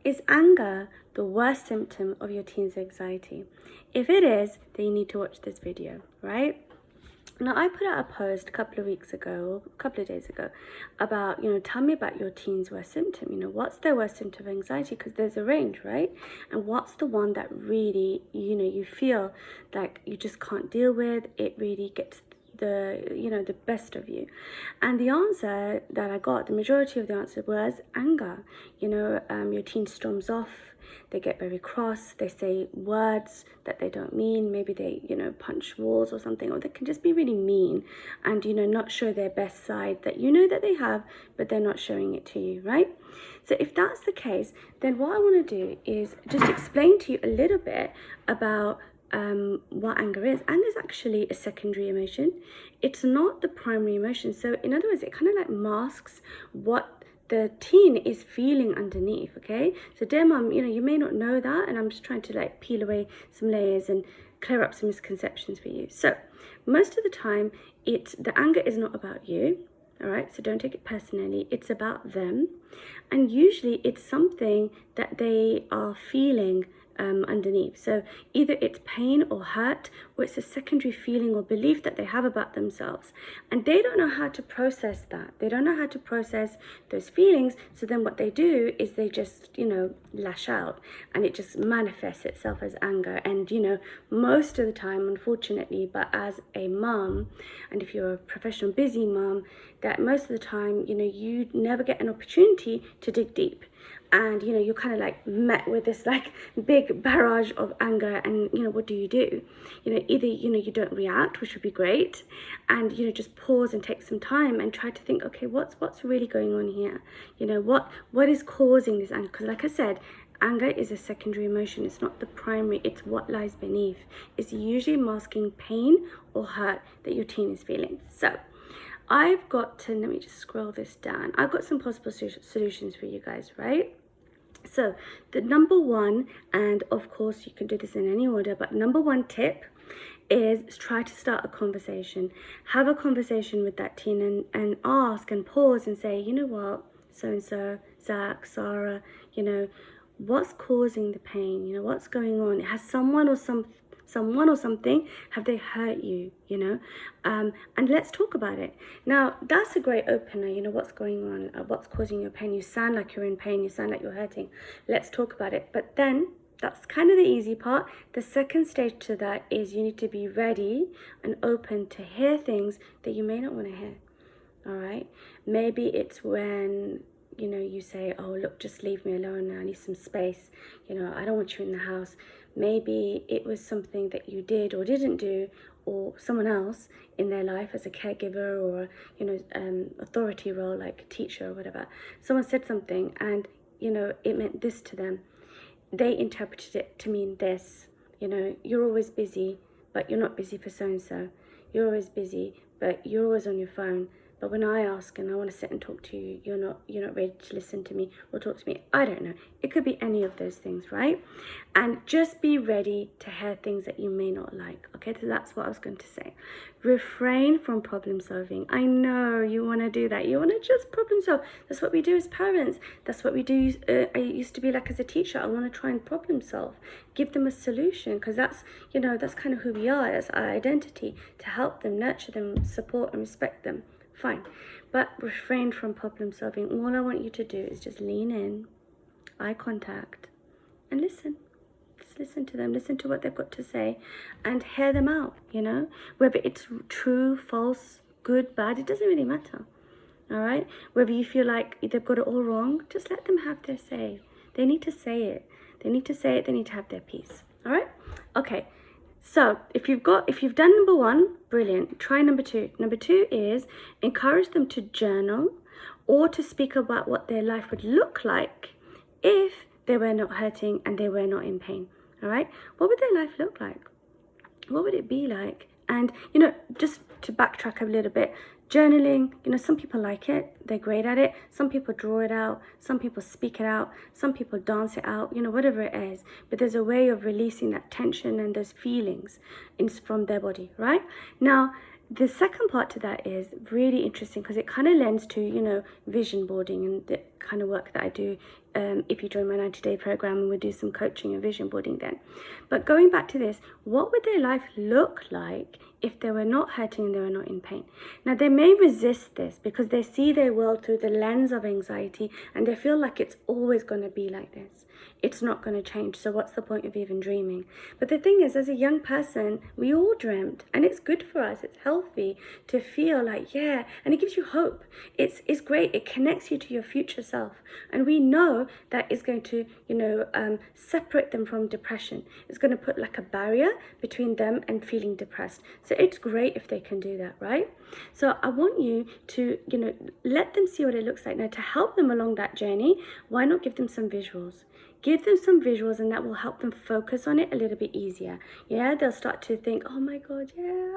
Is anger the worst symptom of your teen's anxiety? If it is, then you need to watch this video, right? Now, I put out a post a couple of weeks ago, a couple of days ago, about, tell me about your teen's worst symptom. What's their worst symptom of anxiety? Because there's a range, right? And what's the one that really, you feel like you just can't deal with? It really gets the best of you. And the answer that I got, the majority of the answer was anger. Your teen storms off, they get very cross, they say words that they don't mean, maybe they punch walls or something, or they can just be really mean and not show their best side that that they have, but they're not showing it to you, right? So if that's the case, then what I want to do is just explain to you a little bit about what anger is. Anger is actually a secondary emotion. It's not the primary emotion. So in other words, it kind of like masks what the teen is feeling underneath. Okay, so dear mom, you may not know that, and I'm just trying to like peel away some layers and clear up some misconceptions for you. So most of the time, the anger is not about you. All right, so don't take it personally. It's about them, and usually it's something that they are feeling underneath. So either it's pain or hurt, or it's a secondary feeling or belief that they have about themselves, and they don't know how to process that. They don't know how to process those feelings. So then what they do is they just lash out, and it just manifests itself as anger. And most of the time, unfortunately, but as a mom, and if you're a professional busy mom, that most of the time you never get an opportunity to dig deep, and you're kind of like met with this like big barrage of anger. And what do? Either you don't react, which would be great, and just pause and take some time and try to think, okay, what's really going on here? What is causing this anger? Because like I said, anger is a secondary emotion. It's not the primary. It's what lies beneath. It's usually masking pain or hurt that your teen is feeling. So I've got to, let me just scroll this down. I've got some possible solutions for you guys, right? So the number one, and of course you can do this in any order, but number one tip is try to start a conversation. Have a conversation with that teen and ask and pause and say, what, so-and-so, Zach, Sarah, what's causing the pain? What's going on? Has someone or something, have they hurt you? And let's talk about it. Now, that's a great opener. What's going on? What's causing your pain? You sound like you're in pain. You sound like you're hurting. Let's talk about it. But then that's kind of the easy part. The second stage to that is you need to be ready and open to hear things that you may not want to hear. All right? Maybe it's when you say, oh, look, just leave me alone now. I need some space. I don't want you in the house. Maybe it was something that you did or didn't do, or someone else in their life as a caregiver or, authority role like a teacher or whatever. Someone said something and, it meant this to them. They interpreted it to mean this. You're always busy, but you're not busy for so-and-so. You're always busy, but you're always on your phone. But when I ask and I want to sit and talk to you, you're not ready to listen to me or talk to me. I don't know. It could be any of those things, right? And just be ready to hear things that you may not like. Okay, so that's what I was going to say. Refrain from problem solving. I know you want to do that. You want to just problem solve. That's what we do as parents. That's what we do. I used to be like as a teacher. I want to try and problem solve. Give them a solution, because that's, that's kind of who we are. That's our identity, to help them, nurture them, support and respect them. Fine, but refrain from problem solving. All I want you to do is just lean in, eye contact, and listen. Just listen to them, listen to what they've got to say, and hear them out, Whether it's true, false, good, bad, it doesn't really matter, all right? Whether you feel like they've got it all wrong, just let them have their say. They need to say it. They need to say it, they need to have their piece, all right? Okay. So if you've done number one, brilliant. Try number two. Number two is encourage them to journal or to speak about what their life would look like if they were not hurting and they were not in pain. All right? What would their life look like? What would it be like? And, just to backtrack a little bit, journaling, some people like it. They're great at it. Some people draw it out. Some people speak it out. Some people dance it out, whatever it is. But there's a way of releasing that tension and those feelings from their body, right? Now, the second part to that is really interesting because it kind of lends to, vision boarding. And kind of work that I do if you join my 90-day program, and we'll do some coaching and vision boarding then. But going back to this, what would their life look like if they were not hurting and they were not in pain? Now, they may resist this because they see their world through the lens of anxiety, and they feel like it's always going to be like this. It's not going to change, so what's the point of even dreaming? But the thing is, as a young person, we all dreamt, and it's good for us. It's healthy to feel like, yeah, and it gives you hope. It's great. It connects you to your future self, and we know that it's going to, separate them from depression. It's going to put like a barrier between them and feeling depressed. So it's great if they can do that, right? So I want you to, let them see what it looks like. Now, to help them along that journey, why not give them some visuals? Give them some visuals, and that will help them focus on it a little bit easier. Yeah, they'll start to think, oh my God, yeah,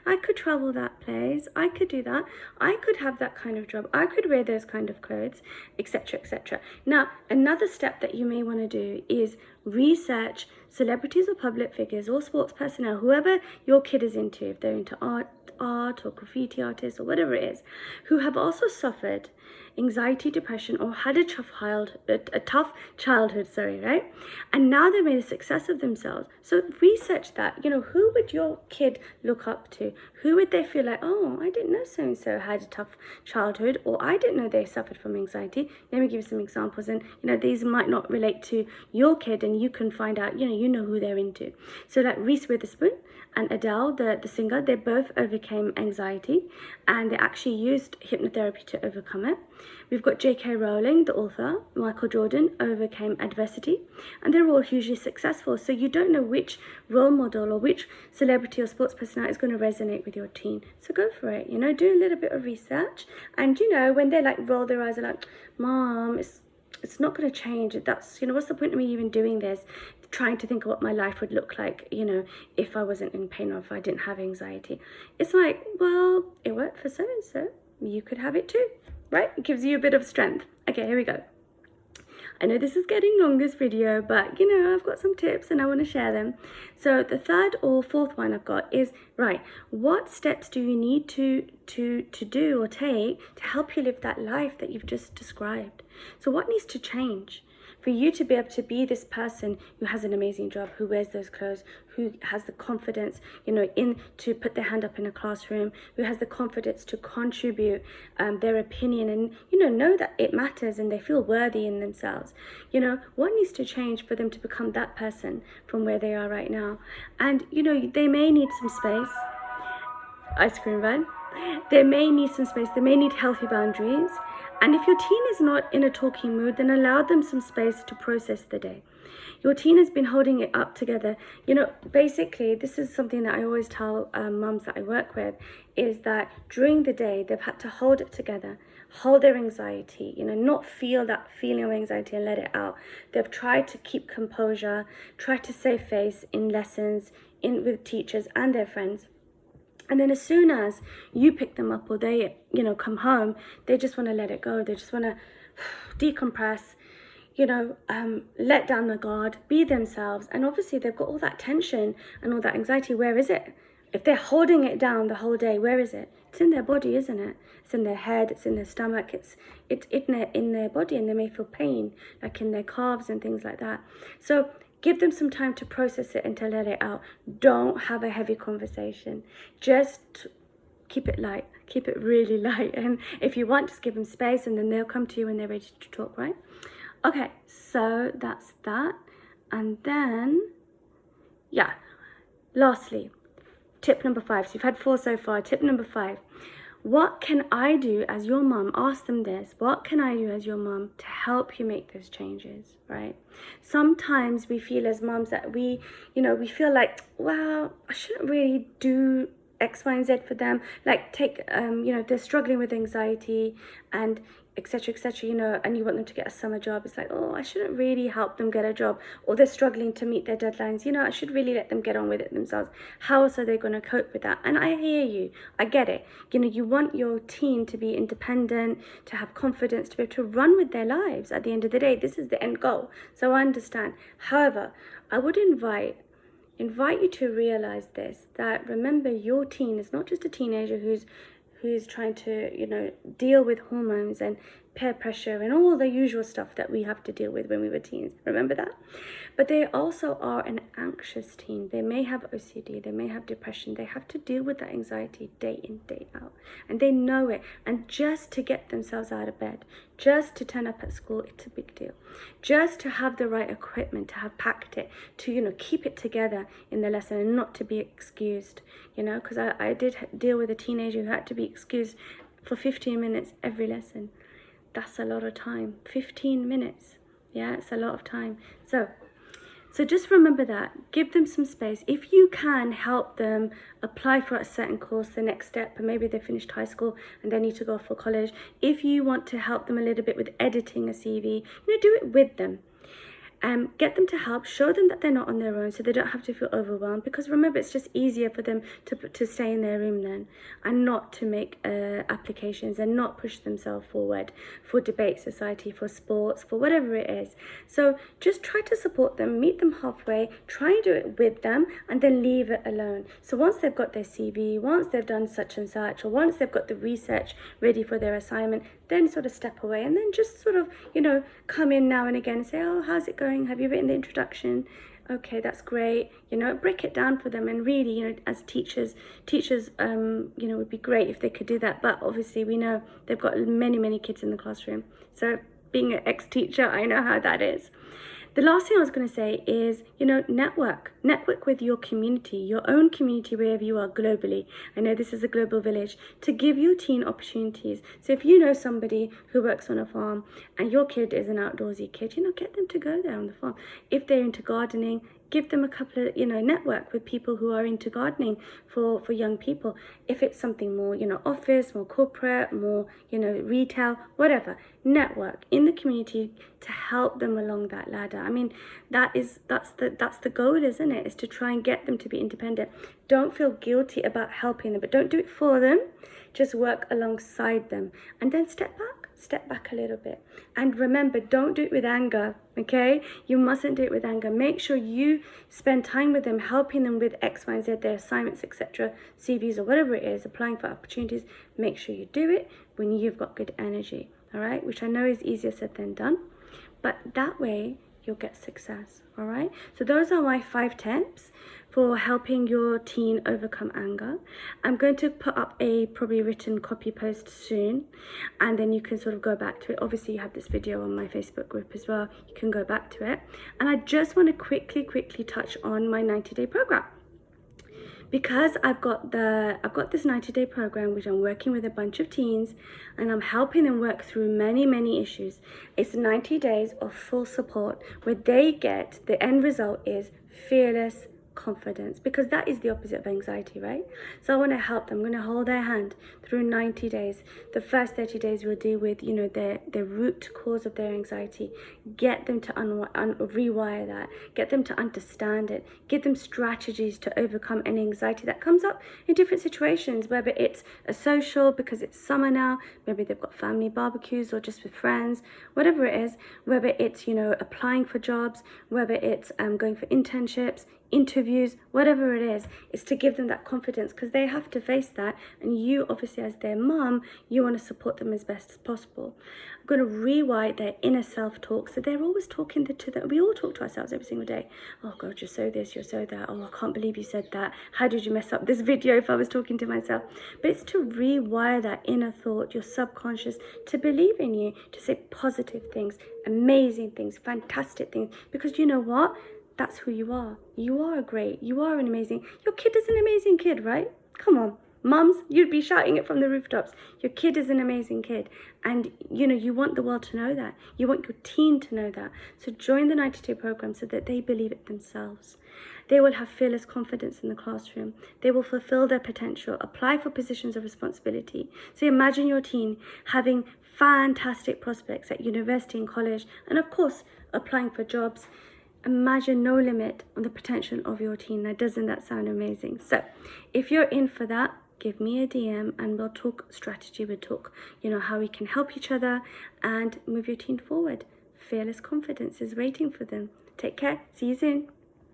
I could travel that place. I could do that. I could have that kind of job. I could wear those kind of clothes, etc., etc. Now, another step that you may want to do is research celebrities or public figures or sports personnel, whoever your kid is into, if they're into art or graffiti artists or whatever it is, who have also suffered anxiety, depression, or had a tough childhood, right? And now they've made a success of themselves. So research that. Who would your kid look up to? Who would they feel like, oh, I didn't know so-and-so had a tough childhood, or I didn't know they suffered from anxiety. Let me give you some examples. And, these might not relate to your kid, and you can find out, you know who they're into. So like Reese Witherspoon and Adele, the singer, they both overcame anxiety, and they actually used hypnotherapy to overcome it. We've got J.K. Rowling, the author. Michael Jordan overcame adversity, and they're all hugely successful. So you don't know which role model or which celebrity or sports personality is going to resonate with your teen. So go for it, do a little bit of research. And, when they like roll their eyes, they're like, Mom, it's not going to change. That's, what's the point of me even doing this? Trying to think of what my life would look like, if I wasn't in pain or if I didn't have anxiety. It's like, well, it worked for so-and-so. You could have it too, right? It gives you a bit of strength. Okay, here we go. I know this is getting long, this video, but I've got some tips and I want to share them. So the third or fourth one I've got is, right, what steps do you need to do or take to help you live that life that you've just described? So what needs to change for you to be able to be this person who has an amazing job, who wears those clothes, who has the confidence, to put their hand up in a classroom, who has the confidence to contribute their opinion and, know that it matters and they feel worthy in themselves. What needs to change for them to become that person from where they are right now? And, they may need some space. Ice cream van. They may need some space. They may need healthy boundaries. And if your teen is not in a talking mood, then allow them some space to process the day. Your teen has been holding it up together. Basically, this is something that I always tell mums that I work with, is that during the day, they've had to hold it together, hold their anxiety, not feel that feeling of anxiety and let it out. They've tried to keep composure, try to save face in lessons, with teachers and their friends. And then as soon as you pick them up or they, come home, they just want to let it go. They just want to decompress, let down the guard, be themselves. And obviously they've got all that tension and all that anxiety. Where is it? If they're holding it down the whole day, where is it? It's in their body, isn't it? It's in their head, it's in their stomach, it's in their body, and they may feel pain, like in their calves and things like that. So give them some time to process it and to let it out. Don't have a heavy conversation. Just keep it light. Keep it really light. And if you want, just give them space, and then they'll come to you when they're ready to talk, right? Okay, so that's that. And then, yeah, lastly, tip number 5. So you've had 4 so far. Tip number 5. What can I do as your mum? Ask them this. What can I do as your mum to help you make those changes, right? Sometimes we feel as mums that we feel like, well, I shouldn't really do X, Y, and Z for them. Like take, if they're struggling with anxiety and etc., and you want them to get a summer job, it's like, oh, I shouldn't really help them get a job, or they're struggling to meet their deadlines, I should really let them get on with it themselves. How else are they going to cope with that? And I hear you, I get it. You want your teen to be independent, to have confidence, to be able to run with their lives. At the end of the day, this is the end goal. So I understand. However, I would invite you to realize this, that remember, your teen is not just a teenager who's trying to, deal with hormones and peer pressure and all the usual stuff that we have to deal with when we were teens. Remember that? But they also are an anxious teen. They may have OCD, they may have depression. They have to deal with that anxiety day in, day out. And they know it. And just to get themselves out of bed, just to turn up at school, it's a big deal. Just to have the right equipment, to have packed it, to, you know, keep it together in the lesson and not to be excused, you know, because I did deal with a teenager who had to be excused for 15 minutes every lesson. That's a lot of time. 15 minutes. Yeah, it's a lot of time. So just remember that. Give them some space. If you can help them apply for a certain course, the next step, and maybe they finished high school and they need to go for college. If you want to help them a little bit with editing a CV, you know, do it with them. Get them to help, show them that they're not on their own so they don't have to feel overwhelmed, because remember, it's just easier for them to stay in their room then and not to make applications and not push themselves forward for debate society, for sports, for whatever it is. So just try to support them, meet them halfway, try and do it with them, and then leave it alone. So once they've got their CV, once they've done such and such, or once they've got the research ready for their assignment, then sort of step away and then just sort of, you know, come in now and again and say, oh, how's it going? Have you written the introduction? Okay, that's great. You know, break it down for them. And really, you know, as teachers, you know, would be great if they could do that. But obviously we know they've got many kids in the classroom. So being an ex-teacher, I know how that is. The last thing I was going to say is, you know, network with your community, your own community, wherever you are globally. I know this is a global village, to give your teen opportunities. So if you know somebody who works on a farm and your kid is an outdoorsy kid, you know, get them to go there on the farm. If they're into gardening, give them a couple of, you know, network with people who are into gardening for young people. If it's something more, you know, office, more corporate, more, you know, retail, whatever, network in the community to help them along that ladder. I mean, that's the goal, isn't it? Is to try and get them to be independent. Don't feel guilty about helping them, but don't do it for them. Just work alongside them and then step back a little bit. And remember, don't do it with anger, okay? You mustn't do it with anger. Make sure you spend time with them, helping them with X, Y, and Z, their assignments, etc., CVs or whatever it is, applying for opportunities. Make sure you do it when you've got good energy, all right? Which I know is easier said than done, but that way you'll get success, all right? So those are my 5 tips for helping your teen overcome anger. I'm going to put up a probably written copy post soon, and then you can sort of go back to it. Obviously you have this video on my Facebook group as well. You can go back to it. And I just want to quickly touch on my 90-day program. Because I've got this 90-day program which I'm working with a bunch of teens and I'm helping them work through many issues. It's 90 days of full support where they get, the end result is fearless confidence, because that is the opposite of anxiety, right? So I want to help them. I'm going to hold their hand through 90 days. The first 30 days we'll deal with, you know, the root cause of their anxiety, get them to rewire that, get them to understand it, give them strategies to overcome any anxiety that comes up in different situations, whether it's a social, because it's summer now, maybe they've got family barbecues or just with friends, whatever it is, whether it's, you know, applying for jobs, whether it's going for internships, interviews, whatever it is to give them that confidence, because they have to face that, and you obviously as their mum, you want to support them as best as possible. I'm going to rewrite their inner self-talk, so they're always talking to them. We all talk to ourselves every single day. Oh God, you're so this, you're so that. Oh, I can't believe you said that. How did you mess up this video if I was talking to myself? But it's to rewire that inner thought, your subconscious, to believe in you, to say positive things, amazing things, fantastic things, because you know what? That's who you are. You are great. You are an amazing. Your kid is an amazing kid, right? Come on. Mums, you'd be shouting it from the rooftops. Your kid is an amazing kid. And, you know, you want the world to know that. You want your teen to know that. So join the 90-day program so that they believe it themselves. They will have fearless confidence in the classroom. They will fulfill their potential, apply for positions of responsibility. So imagine your teen having fantastic prospects at university and college, and of course, applying for jobs. Imagine no limit on the potential of your teen. Now, doesn't that sound amazing? So if you're in for that, give me a DM and we'll talk strategy. We'll talk, you know, how we can help each other and move your teen forward. Fearless confidence is waiting for them. Take care. See you soon.